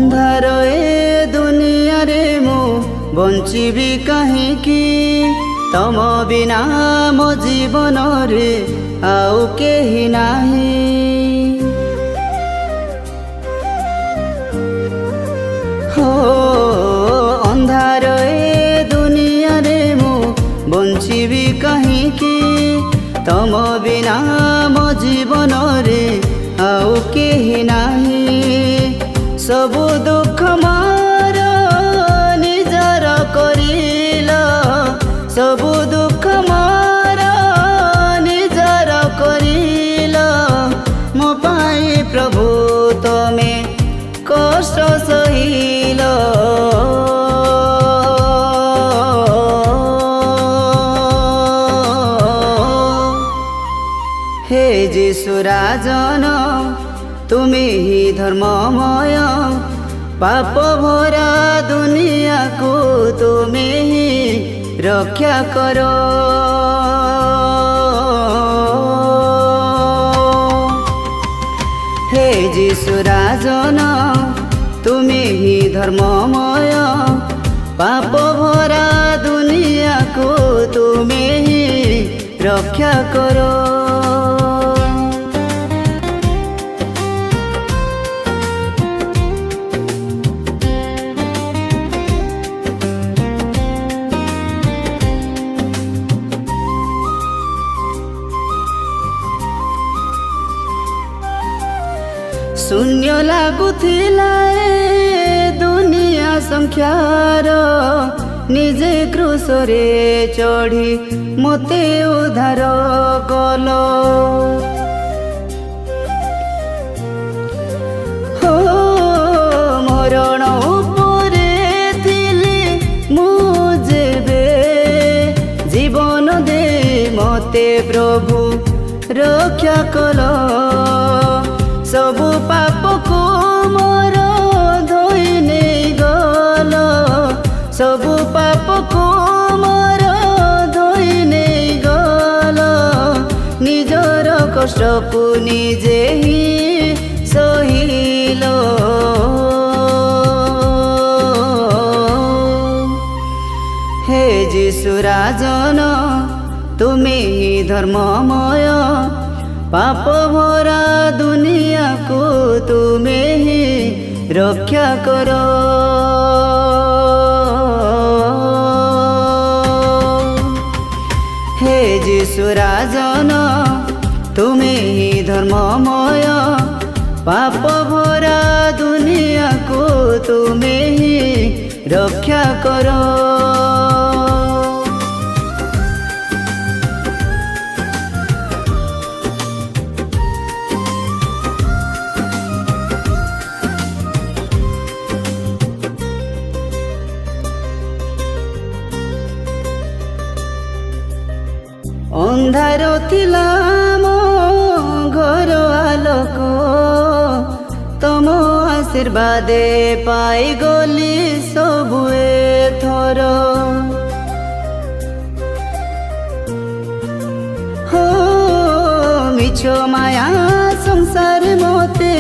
अंधार ए दुनिया रे मु बंचिबी कहीं तम बिना मो जीवन रे आउ केही नाही। हो अंधार ए दुनिया रे मु बंचिबी कहीं तम बिना मो जीवन रे आउ केही नाही। सबु दुख मार निजर करिल, सबु दुख मार निजर करिल, मो पाई प्रभु तमे कष्ट सहिल। हे जीशु राजन तुमी ही धर्ममय, पाप भरा दुनिया को तुमी ही रक्षा करो। हे जीशु राजन तुमी ही धर्ममय, पाप भरा दुनिया को तुमी ही रक्षा करो। शून्य लागुथिला ए दुनिया संख्यार, निजे क्रूसरे चढ़ी मते उद्धार कल। हो मरण उपरे थिली मु जेबे, जीवन दे मते प्रभु रक्षा कल। सबु पाप को मोर धोई नहीं गल, सबु पाप को मोर धोई नहीं गल, निजर कष्ट को निजे ही सहिल। हे जीशु राजन तुमी ही धर्ममय, पाप भरा दुनिया को तुमे ही रक्षा करो। हे जीशु राजन तुमे ही धर्ममय, पाप भरा दुनिया को तुमे ही रक्षा करो। अंधार थिला मो घर आलोक, तम आशीर्वादे पाई गली सबु एथर। हो मिछ माया संसार मते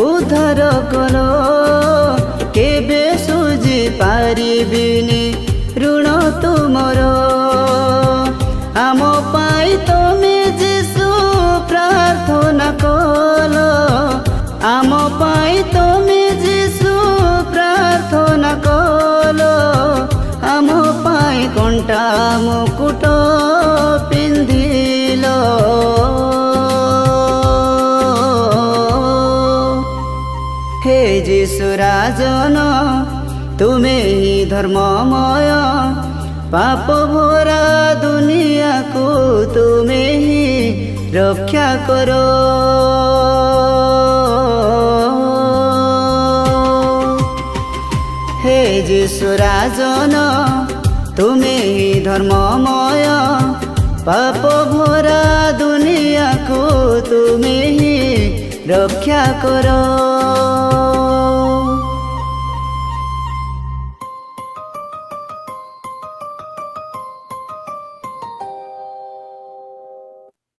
उद्धार कल, केबे सुझी पारिबिनी ऋण तुमर। आम पाई तमे जीशु प्रार्थना कल, आम पाई तमे जीशु प्रार्थना कल, आम पाई कंटा मुकुट पिंधिल। हे जीशु राजन तुमे ही धर्ममय, पाप भरा दुनिया को तुमे ही रक्षा करो। हे जीशु राजन तुमे ही धर्ममय, पाप भरा दुनिया को तुमे ही रक्षा करो।